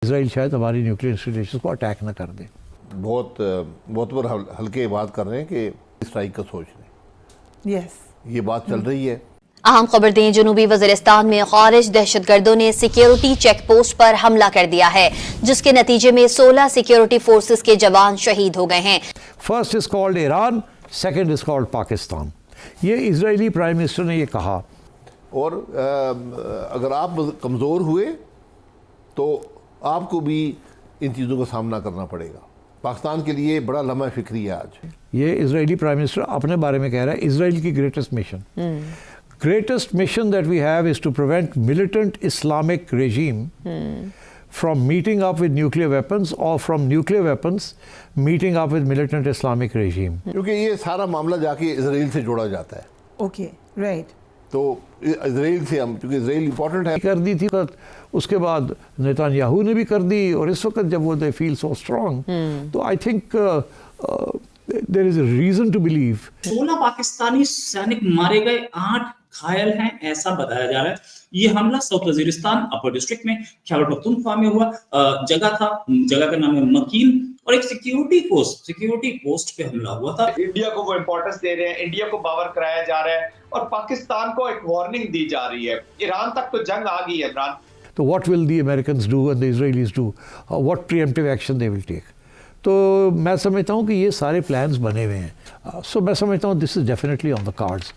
Israel शायद हमारी nuclear installation को अटैक ना कर दे। बहुत बार हल्के बात कर रहे हैं कि स्ट्राइक का सोच रहे हैं। ये बात चल रही है। अहम खबर दें, जनूबी वज़ीरिस्तान में खारिज दहशतगर्दों ने सिक्योरिटी चेक पोस्ट पर हमला कर दिया है, जिसके नतीजे में 16 सिक्योरिटी फोर्सेस के जवान शहीद हो गए हैं। First is called Iran, second is called Pakistan. ये इजरायली प्राइम मिनिस्टर ने ये कहा। और अगर आप कमज़ोर हुए तो आपको भी इन चीज़ों का सामना करना पड़ेगा। पाकिस्तान के लिए बड़ा लम्हा फिक्री है आज। ये इजरायली प्राइम मिनिस्टर अपने बारे में कह रहा है, इजराइल की greatest mission that we have is to prevent militant Islamic regime from meeting up with nuclear weapons or from nuclear weapons meeting up with militant Islamic regime. क्योंकि ये सारा मामला जाके इजराइल से जोड़ा जाता है। Okay, right. तो इजराइल से हम, क्योंकि इजराइल इंपॉर्टेंट है, कर दी थी, पर उसके बाद नेतान्याहू ने भी कर दी। और इस वक्त जब वो दे फील सो स्ट्रांग, तो I think there is a reason to believe 16 Pakistani सैनिक मारे गए, 8 घायल हैं, ऐसा बताया जा रहा है। ये हमला साउथ वजीरिस्तान अपर डिस्ट्रिक्ट में खैबर पख्तूनख्वा में हुआ। जगह का नाम है मकीन, और एक सिक्योरिटी पोस्ट पे हमला हुआ था। इंडिया को वो इंपॉर्टेंस दे रहे हैं, इंडिया को बावर कराया जा रहा है और पाकिस्तान को एक वार्निंग दी जा रही है। ईरान तक तो जंग आ गई है इमरान। तो what will the Americans do and the Israelis do, what preemptive action they will take. तो मैं समझता हूँ कि ये सारे प्लान्स बने हुए हैं। सो मैं समझता हूँ this is definitely on the cards.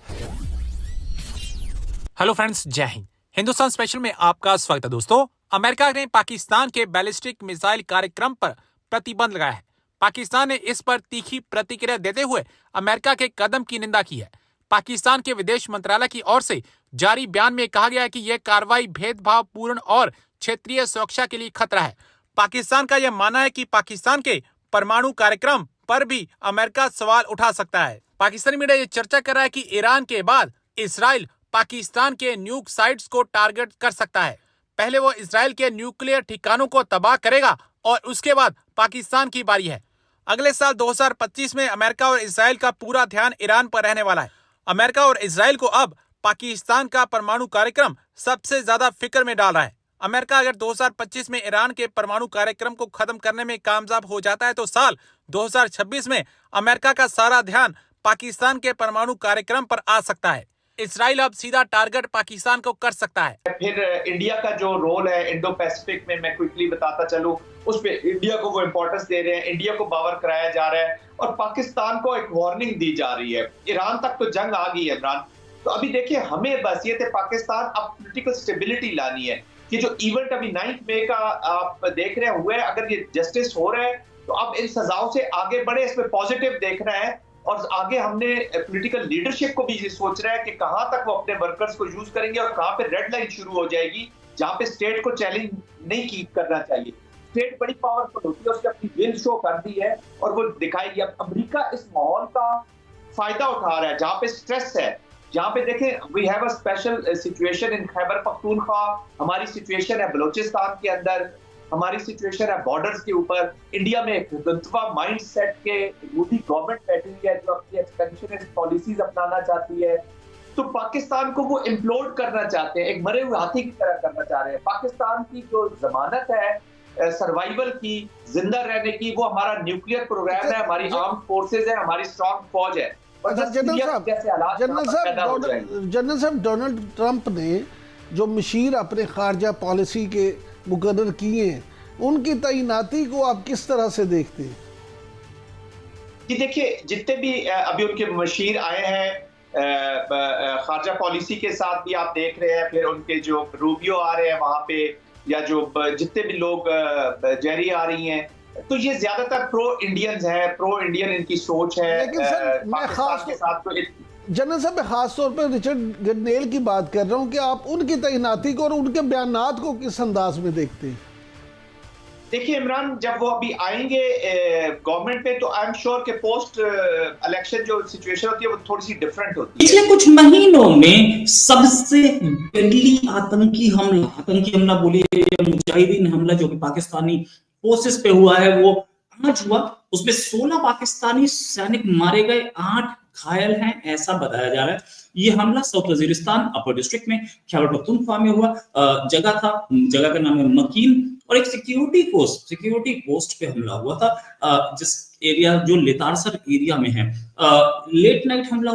Hello friends, जय हिंद। हिंदुस्तान स्पेशल में आपका स्वागत है। दोस्तों, अमेरिका ने पाकिस्तान के बैलिस्टिक मिसाइल कार्यक्रम पर प्रतिबंध लगाया है। पाकिस्तान ने इस पर तीखी प्रतिक्रिया देते हुए अमेरिका के कदम की निंदा की है। पाकिस्तान के विदेश मंत्रालय की ओर से जारी बयान में कहा गया है कि यह कार्रवाई भेदभावपूर्ण और क्षेत्रीय सुरक्षा के लिए खतरा है। पाकिस्तान का यह मानना है कि पाकिस्तान के परमाणु कार्यक्रम पर भी अमेरिका सवाल उठा सकता है। पाकिस्तानी मीडिया ये चर्चा कर रहा है कि ईरान के बाद इसराइल पाकिस्तान के न्यूक साइट्स को टारगेट कर सकता है। पहले वो इसराइल के न्यूक्लियर ठिकानों को तबाह करेगा और उसके बाद पाकिस्तान की बारी है। अगले साल 2025 में अमेरिका और इसराइल का पूरा ध्यान ईरान पर रहने वाला है। अमेरिका और इसराइल को अब पाकिस्तान का परमाणु कार्यक्रम सबसे ज्यादा फिक्र में डाल रहा है। अमेरिका अगर 2025 में ईरान के परमाणु कार्यक्रम को खत्म करने में कामयाब हो जाता है तो साल 2026 में अमेरिका का सारा ध्यान पाकिस्तान के परमाणु कार्यक्रम पर आ सकता है। इसराइल अब सीधा टारगेट पाकिस्तान को कर सकता है। फिर इंडिया का जो रोल है इंडो पैसिफिक में, मैं क्विकली बताता चलूं, उस पे इंडिया को वो इंपॉर्टेंस दे रहे हैं, इंडिया को बावर कराया जा रहा है और पाकिस्तान को एक वार्निंग दी जा रही है। ईरान तक तो जंग आ गई है इमरान। तो अभी देखिए, हमें बस ये थे पाकिस्तान अब पॉलिटिकल स्टेबिलिटी लानी है। ये जो इवेंट अभी 9 मई का आप देख रहे हुए, अगर ये जस्टिस हो रहा है तो अब इन सजाओं से आगे बढ़े, इसमें पॉजिटिव देख रहे हैं। और आगे हमने पॉलिटिकल लीडरशिप को भी ये सोच रहा है कि कहां तक वो अपने वर्कर्स को यूज करेंगे और कहां पे रेड लाइन शुरू हो जाएगी जहां पे स्टेट को चैलेंज नहीं करना चाहिए। स्टेट बड़ी पावरफुल होती है, उसने अपनी विल शो कर दी है और वो दिखाएगी। अब अमेरिका इस माहौल का फायदा उठा रहा है जहां पे स्ट्रेस है, जहां पे देखें we have a special situation in Khyber Pakhtunkhwa, हमारी सिचुएशन है बलोचिस्तान के अंदर, हमारी सिचुएशन है बॉर्डर्स के ऊपर। इंडिया में एक हिंदुत्व माइंडसेट के मोदी गवर्नमेंट बैठी हुई है जो अपनी एक्सपेंशनिस्ट पॉलिसीज अपनाना चाहती है। तो पाकिस्तान को वो इम्प्लोड करना चाहते हैं, एक मरे हुए हाथी की तरह करना चाह रहे हैं। पाकिस्तान की जो जमानत है सर्वाइवल की, जिंदा रहने की, वो हमारा न्यूक्लियर प्रोग्राम है, हमारी आर्म्ड फोर्सेज है, हमारी स्ट्रॉन्ग फौज है। जनरल साहब, डोनाल्ड ट्रंप ने जो मशीर अपने खारजा पॉलिसी के मुकर्रर किए हैं, उनकी तैनाती को आप किस तरह से देखते हैं? कि देखिए, जितने भी अभी उनके मशीर आए हैं खारजा पॉलिसी के साथ भी आप देख रहे हैं, फिर उनके जो रूबियो आ रहे हैं वहां पे, या जो जितने भी लोग जेरी आ रही हैं, तो ये ज्यादातर प्रो इंडियंस हैं, प्रो इंडियन इनकी सोच है। लेकिन सर, मैं खास के साथ तो जनरल साहब, मैं खास तौर पर रिचर्ड गर्नेल की बात कर रहा हूं कि आप उनकी तैनाती को और उनके बयानात को किस अंदाज में देखते हैं? देखिए इमरान, जब वो अभी आएंगे गवर्नमेंट पे, तो आई एम श्योर के पोस्ट इलेक्शन जो सिचुएशन होती है वो थोड़ी सी डिफरेंट होती है। पिछले कुछ महीनों में सबसे डेडली आतंकी हमला बोलिए या मुजाहिदीन हमला जो कि पाकिस्तानी फोर्सेस पे हुआ है, वो आज हुआ। उसमें 16 पाकिस्तानी सैनिक मारे गए, 8 घायल हैं, ऐसा बताया जा रहा है। ये हमला साउथ वजीरिस्तान अपर डिस्ट्रिक्ट में खैबर पख्तूनख्वा में हुआ। जगह का नाम है मकीन, और एक सिक्योरिटी पोस्ट पे हमला हुआ था, जिस एरिया जो लेतारसर एरिया में है। लेट नाइट हमला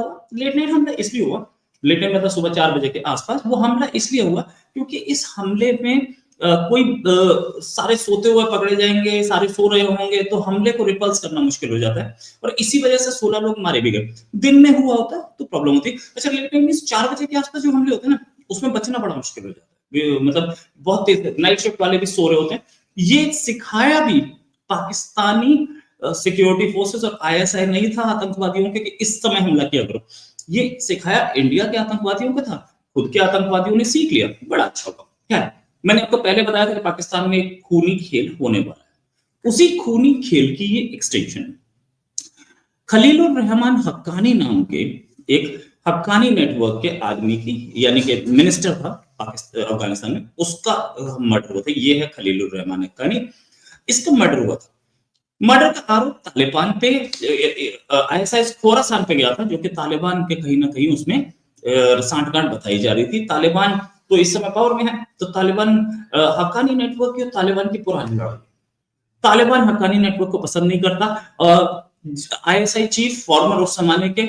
इसलिए हुआ, लेट नाइट मतलब सुबह 4 बजे के आसपास। वो हमला इसलिए हुआ क्योंकि इस हमले में कोई सारे सोते हुए पकड़े जाएंगे, सारे सो रहे होंगे, तो हमले को रिपल्स करना मुश्किल हो जाता है, और इसी वजह से 16 लोग मारे भी गए। दिन में हुआ होता तो प्रॉब्लम होती। अच्छा, लेकिन 4 बजे के आसपास जो हमले होते हैं ना, उसमें बचना बड़ा मुश्किल हो जाता है, मतलब बहुत तेज, नाइट शिफ्ट वाले भी सो रहे होते हैं। ये सिखाया भी पाकिस्तानी सिक्योरिटी फोर्सेस और आईएसआई नहीं था आतंकवादियों के कि इस समय हमला किया करो, ये सिखाया इंडिया के आतंकवादियों को था। खुद के आतंकवादियों ने सीख लिया, बड़ा अच्छा हुआ। क्या है, मैंने आपको पहले बताया था कि पाकिस्तान में एक खूनी खेल होने वाला है, उसी खूनी खेल की ये एक्सटेंशन है। खलीलुर रहमान हक्कानी नाम के एक हक्कानी नेटवर्क के आदमी की, यानी कि मिनिस्टर था पाकिस्तान अफगानिस्तान में, उसका मर्डर हुआ था। ये है खलीलुर रहमान हक्कानी, इसका मर्डर हुआ था। मर्डर का आरोप तालिबान पे, आईएसआई खोरासान पे गया था, जो कि तालिबान के कहीं ना कहीं उसमें सांठगांठ बताई जा रही थी। तालिबान तो इस समय पावर में है, तो तालिबान हक्कानी नेटवर्क की, तालिबान की पुरानी लड़ाई। तालिबान हक्कानी नेटवर्क को पसंद नहीं करता। आईएसआई चीफ फॉर्मर उस जमाने के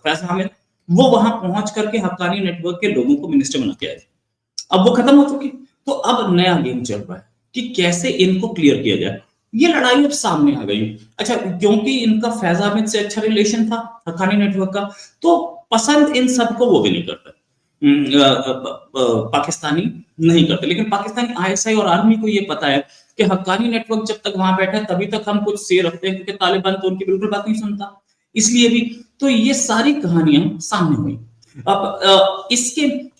फैसल हामिद, वो वहां पहुंच करके हक्कानी नेटवर्क के लोगों को मिनिस्टर बना के आए थे। अब वो खत्म हो चुकी, तो अब नया गेम चल रहा है कि कैसे इनको क्लियर किया जाए। ये लड़ाई अब सामने आ गई। अच्छा, क्योंकि इनका फैज हामिद से अच्छा रिलेशन था हक्कानी नेटवर्क का, तो पसंद इन सबको वो भी नहीं करता, पाकिस्तानी नहीं करते। लेकिन पाकिस्तानी आईएसआई और आर्मी को ये पता है कि हक्कानी नेटवर्क जब तक वहां बैठा है तभी तक हम कुछ से रखते हैं, क्योंकि तालिबान तो उनकी बिल्कुल बात नहीं सुनता, इसलिए भी। तो ये सारी कहानियां सामने हुई। अब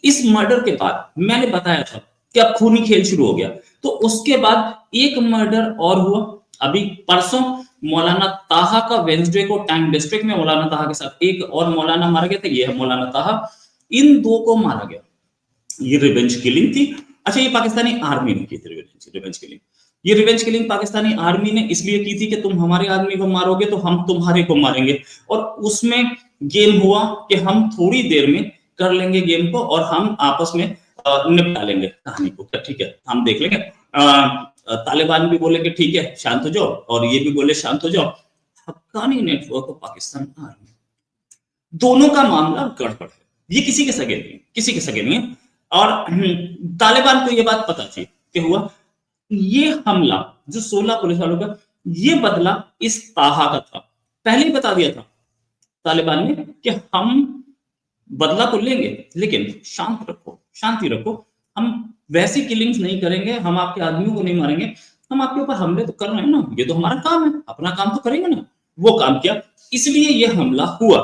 इस मर्डर के बाद मैंने बताया था कि अब खूनी खेल शुरू हो गया, तो उसके बाद एक मर्डर और हुआ अभी परसों। मौलाना ताहा का वेंसडे को टैंक डिस्ट्रिक्ट में मौलाना ताहा के साथ एक और मौलाना मारा गया था, ये है मौलाना ताहा। इन दो को मारा गया, ये रिवेंज किलिंग थी। अच्छा, ये पाकिस्तानी आर्मी ने की थी रिवेंज किलिंग। ये रिवेंज किलिंग पाकिस्तानी आर्मी ने इसलिए की थी कि तुम हमारे आदमी को मारोगे तो हम तुम्हारे को मारेंगे, और उसमें गेम हुआ कि हम थोड़ी देर में कर लेंगे गेम को और हम आपस में निपटा लेंगे कहानी को। ठीक है, हम देख लेंगे। तालिबान भी बोले कि ठीक है शांत हो जाओ, और ये भी बोले शांत हो जाओ। हक्कानी नेटवर्क और पाकिस्तान आर्मी दोनों का मामला गड़बड़ है। ये किसी के सगे नहीं है। और तालिबान को ये बात पता थी कि हुआ ये हमला जो 16 पुलिस वालों का, ये बदला इस ताहा का था। पहले ही बता दिया था तालिबान ने कि हम बदला तो लेंगे, लेकिन शांति रखो, हम वैसी किलिंग्स नहीं करेंगे, हम आपके आदमियों को नहीं मारेंगे, हम आपके ऊपर हमले तो कर रहे हैं ना, ये तो हमारा काम है, अपना काम तो करेंगे ना। वो काम किया, इसलिए ये हमला हुआ।